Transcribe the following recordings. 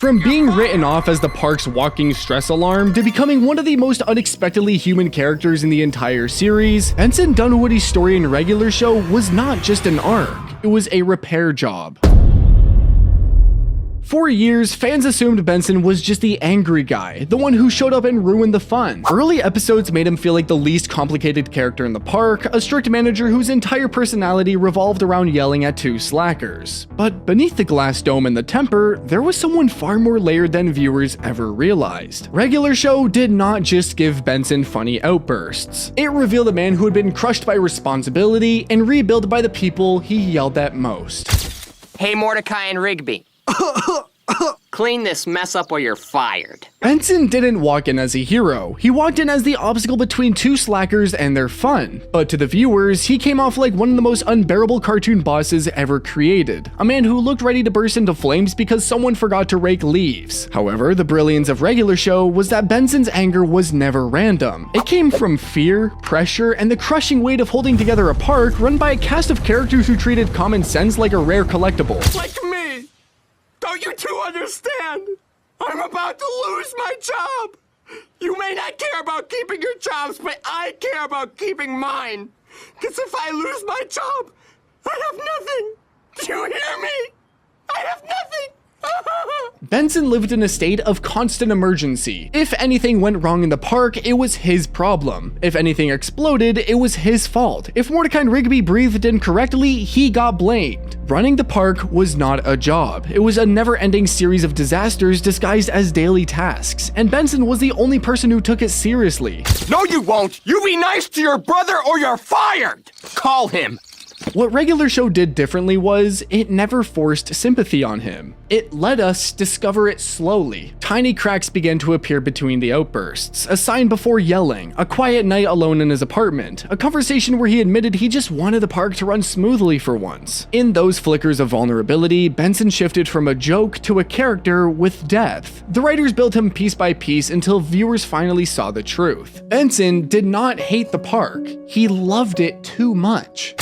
From being written off as the park's walking stress alarm to becoming one of the most unexpectedly human characters in the entire series, Benson Dunwoody's story in regular show was not just an arc, it was a repair job. For years, fans assumed Benson was just the angry guy, the one who showed up and ruined the fun. Early episodes made him feel like the least complicated character in the park, a strict manager whose entire personality revolved around yelling at two slackers. But beneath the glass dome and the temper, there was someone far more layered than viewers ever realized. Regular show did not just give Benson funny outbursts. It revealed a man who had been crushed by responsibility and rebuilt by the people he yelled at most. Hey, Mordecai and Rigby. Clean this mess up or you're fired. Benson didn't walk in as a hero. He walked in as the obstacle between two slackers and their fun. But to the viewers, he came off like one of the most unbearable cartoon bosses ever created. A man who looked ready to burst into flames because someone forgot to rake leaves. However, the brilliance of regular show was that Benson's anger was never random. It came from fear, pressure, and the crushing weight of holding together a park run by a cast of characters who treated common sense like a rare collectible. Like me! Don't you two understand? I'm about to lose my job! You may not care about keeping your jobs, but I care about keeping mine! Because if I lose my job, I have nothing! Do you hear me? I have nothing! Benson lived in a state of constant emergency. If anything went wrong in the park, it was his problem. If anything exploded, it was his fault. If Mordecai and Rigby breathed incorrectly, he got blamed. Running the park was not a job. It was a never-ending series of disasters disguised as daily tasks, and Benson was the only person who took it seriously. No, you won't! You be nice to your brother or you're fired! Call him! What regular show did differently was, it never forced sympathy on him. It let us discover it slowly. Tiny cracks began to appear between the outbursts, a sign before yelling, a quiet night alone in his apartment, a conversation where he admitted he just wanted the park to run smoothly for once. In those flickers of vulnerability, Benson shifted from a joke to a character with depth. The writers built him piece by piece until viewers finally saw the truth. Benson did not hate the park. He loved it too much.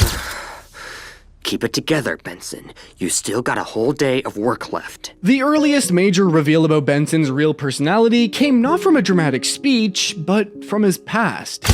Keep it together, Benson. You still got a whole day of work left. The earliest major reveal about Benson's real personality came not from a dramatic speech, but from his past.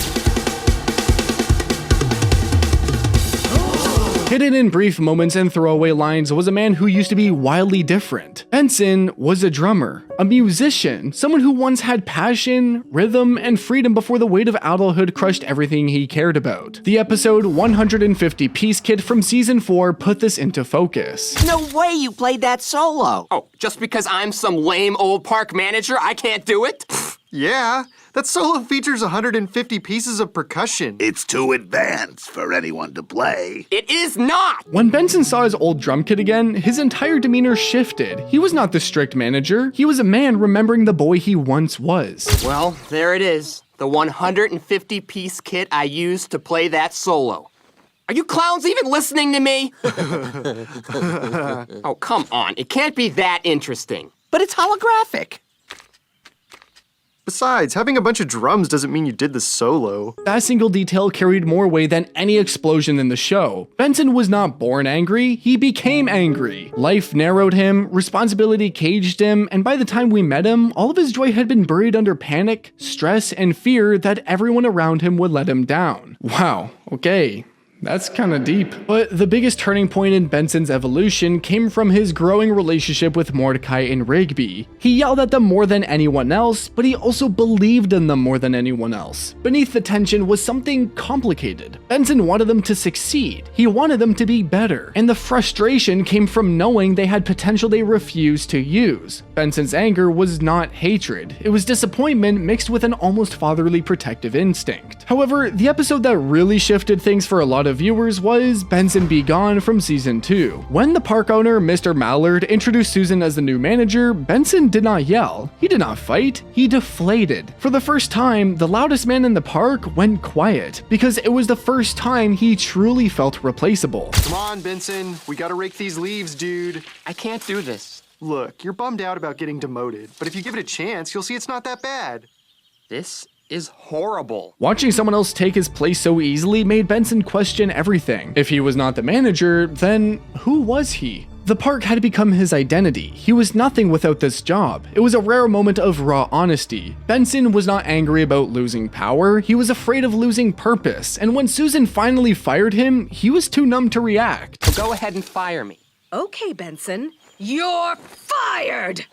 Hidden in brief moments and throwaway lines was a man who used to be wildly different. Benson was a drummer, a musician, someone who once had passion, rhythm, and freedom before the weight of adulthood crushed everything he cared about. The episode 150 Piece Kit from season 4 put this into focus. No way you played that solo. Oh, just because I'm some lame old park manager, I can't do it? Yeah, that solo features 150 pieces of percussion. It's too advanced for anyone to play. It is not! When Benson saw his old drum kit again, his entire demeanor shifted. He was not the strict manager. He was a man remembering the boy he once was. Well, there it is. The 150-piece kit I used to play that solo. Are you clowns even listening to me? Oh, come on. It can't be that interesting. But it's holographic. Besides, having a bunch of drums doesn't mean you did the solo. That single detail carried more weight than any explosion in the show. Benson was not born angry, he became angry. Life narrowed him, responsibility caged him, and by the time we met him, all of his joy had been buried under panic, stress, and fear that everyone around him would let him down. Wow, okay. That's kinda deep. But the biggest turning point in Benson's evolution came from his growing relationship with Mordecai and Rigby. He yelled at them more than anyone else, but he also believed in them more than anyone else. Beneath the tension was something complicated. Benson wanted them to succeed. He wanted them to be better. And the frustration came from knowing they had potential they refused to use. Benson's anger was not hatred. It was disappointment mixed with an almost fatherly protective instinct. However, the episode that really shifted things for a lot of viewers was Benson Be Gone from season 2. When the park owner, Mr. Mallard, introduced Susan as the new manager, Benson did not yell. He did not fight. He deflated. For the first time, the loudest man in the park went quiet because it was the first time he truly felt replaceable. Come on, Benson. We gotta rake these leaves, dude. I can't do this. Look, you're bummed out about getting demoted, but if you give it a chance, you'll see it's not that bad. This is horrible. Watching someone else take his place so easily made Benson question everything. If he was not the manager, then who was he? The park had become his identity. He was nothing without this job. It was a rare moment of raw honesty. Benson was not angry about losing power, he was afraid of losing purpose, and when Susan finally fired him, he was too numb to react. So go ahead and fire me. Okay, Benson, you're fired!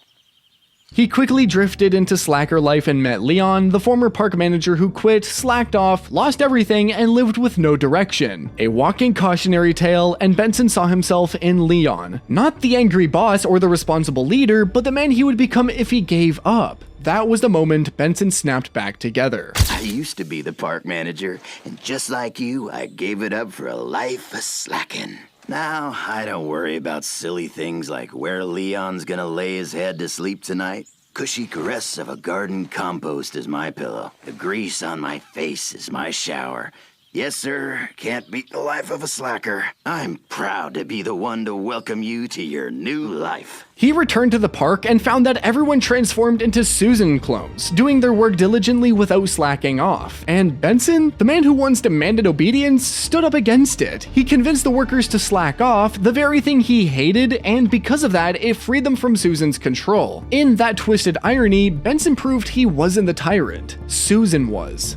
He quickly drifted into slacker life and met Leon, the former park manager who quit, slacked off, lost everything, and lived with no direction. A walking cautionary tale, and Benson saw himself in Leon. Not the angry boss or the responsible leader, but the man he would become if he gave up. That was the moment Benson snapped back together. I used to be the park manager, and just like you, I gave it up for a life of slacking. Now, I don't worry about silly things like where Leon's gonna lay his head to sleep tonight. Cushy caress of a garden compost is my pillow. The grease on my face is my shower. Yes, sir, can't beat the life of a slacker. I'm proud to be the one to welcome you to your new life. He returned to the park and found that everyone transformed into Susan clones, doing their work diligently without slacking off. And Benson, the man who once demanded obedience, stood up against it. He convinced the workers to slack off, the very thing he hated, and because of that, it freed them from Susan's control. In that twisted irony, Benson proved he wasn't the tyrant. Susan was.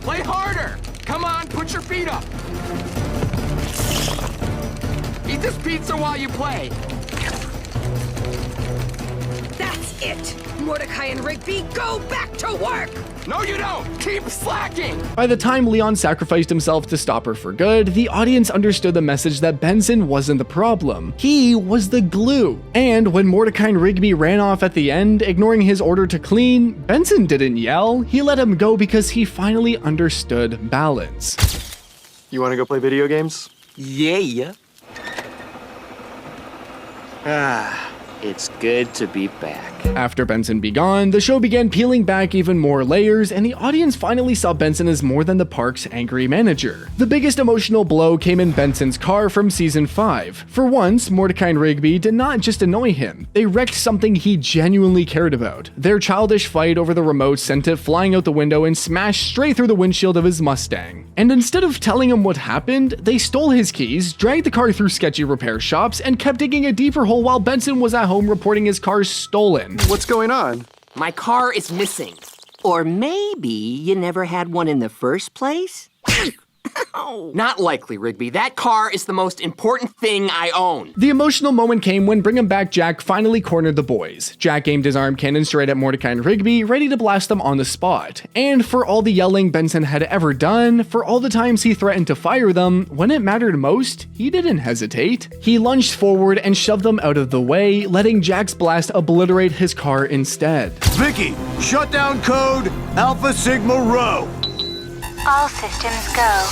Play harder! Come on, put your feet up! Eat this pizza while you play. That's it! Mordecai and Rigby, go back to work! No, you don't! Keep slacking! By the time Leon sacrificed himself to stop her for good, the audience understood the message that Benson wasn't the problem. He was the glue. And when Mordecai and Rigby ran off at the end, ignoring his order to clean, Benson didn't yell. He let him go because he finally understood balance. You want to go play video games? Yeah. It's good to be back. After Benson be gone, the show began peeling back even more layers, and the audience finally saw Benson as more than the park's angry manager. The biggest emotional blow came in Benson's car from season 5. For once, Mordecai and Rigby did not just annoy him, they wrecked something he genuinely cared about. Their childish fight over the remote sent it flying out the window and smashed straight through the windshield of his Mustang. And instead of telling him what happened, they stole his keys, dragged the car through sketchy repair shops, and kept digging a deeper hole while Benson was at home reporting his car stolen. What's going on? My car is missing. Or maybe you never had one in the first place? Not likely, Rigby. That car is the most important thing I own. The emotional moment came when Bring 'Em Back Jack finally cornered the boys. Jack aimed his arm cannon straight at Mordecai and Rigby, ready to blast them on the spot. And for all the yelling Benson had ever done, for all the times he threatened to fire them, when it mattered most, he didn't hesitate. He lunged forward and shoved them out of the way, letting Jack's blast obliterate his car instead. Vicky, shutdown code Alpha Sigma Rho. All systems go.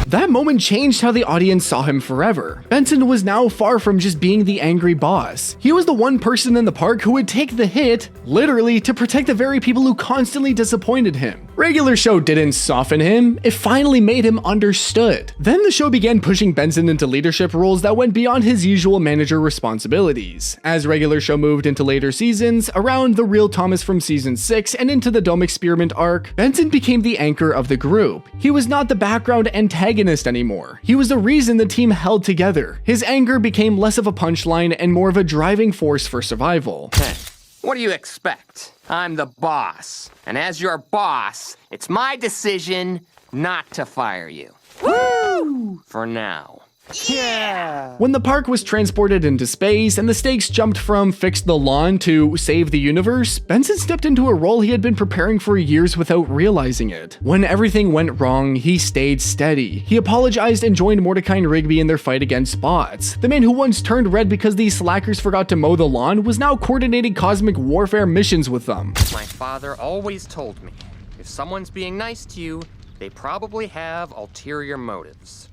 That moment changed how the audience saw him forever. Benson was now far from just being the angry boss. He was the one person in the park who would take the hit, literally, to protect the very people who constantly disappointed him. Regular show didn't soften him, it finally made him understood. Then the show began pushing Benson into leadership roles that went beyond his usual manager responsibilities. As regular show moved into later seasons, around the real Thomas from season 6 and into the Dome Experiment arc, Benson became the anchor of the group. He was not the background antagonist anymore. He was the reason the team held together. His anger became less of a punchline and more of a driving force for survival. What do you expect? I'm the boss. And as your boss, it's my decision not to fire you. Woo! For now. Yeah! When the park was transported into space and the stakes jumped from fix the lawn to save the universe, Benson stepped into a role he had been preparing for years without realizing it. When everything went wrong, he stayed steady. He apologized and joined Mordecai and Rigby in their fight against Spots. The man who once turned red because these slackers forgot to mow the lawn was now coordinating cosmic warfare missions with them. My father always told me, if someone's being nice to you, they probably have ulterior motives.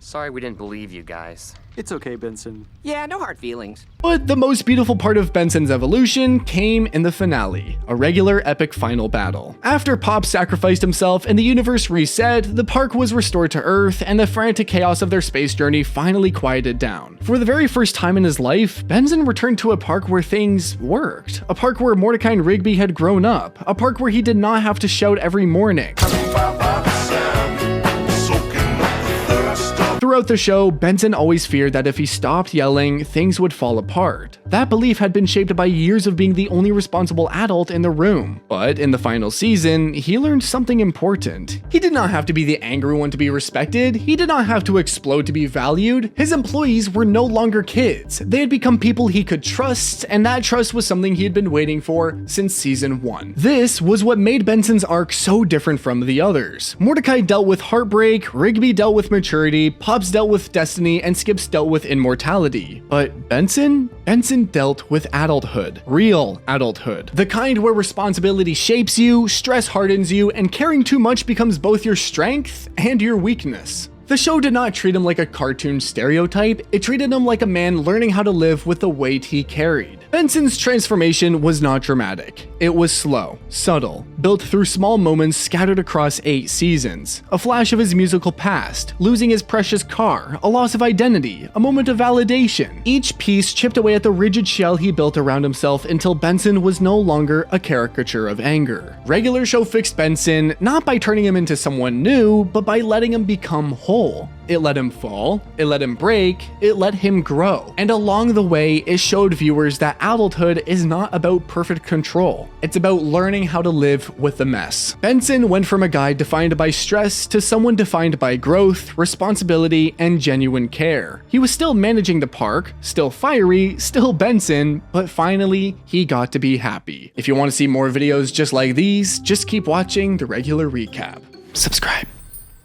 Sorry we didn't believe you guys. It's okay, Benson. Yeah, no hard feelings. But the most beautiful part of Benson's evolution came in the finale, a regular epic final battle. After Pop sacrificed himself and the universe reset, the park was restored to Earth and the frantic chaos of their space journey finally quieted down. For the very first time in his life, Benson returned to a park where things worked. A park where Mordecai and Rigby had grown up. A park where he did not have to shout every morning. Throughout the show, Benson always feared that if he stopped yelling, things would fall apart. That belief had been shaped by years of being the only responsible adult in the room. But in the final season, he learned something important. He did not have to be the angry one to be respected. He did not have to explode to be valued. His employees were no longer kids. They had become people he could trust, and that trust was something he had been waiting for since season 1. This was what made Benson's arc so different from the others. Mordecai dealt with heartbreak, Rigby dealt with maturity, Pops dealt with destiny, and Skips dealt with immortality. But Benson dealt with adulthood. Real adulthood. The kind where responsibility shapes you, stress hardens you, and caring too much becomes both your strength and your weakness. The show did not treat him like a cartoon stereotype, it treated him like a man learning how to live with the weight he carried. Benson's transformation was not dramatic. It was slow, subtle, built through small moments scattered across 8 seasons. A flash of his musical past, losing his precious car, a loss of identity, a moment of validation. Each piece chipped away at the rigid shell he built around himself until Benson was no longer a caricature of anger. Regular Show fixed Benson not by turning him into someone new, but by letting him become whole. It let him fall, it let him break, it let him grow. And along the way, it showed viewers that adulthood is not about perfect control. It's about learning how to live with the mess. Benson went from a guy defined by stress to someone defined by growth, responsibility, and genuine care. He was still managing the park, still fiery, still Benson, but finally, he got to be happy. If you want to see more videos just like these, just keep watching the regular recap. Subscribe.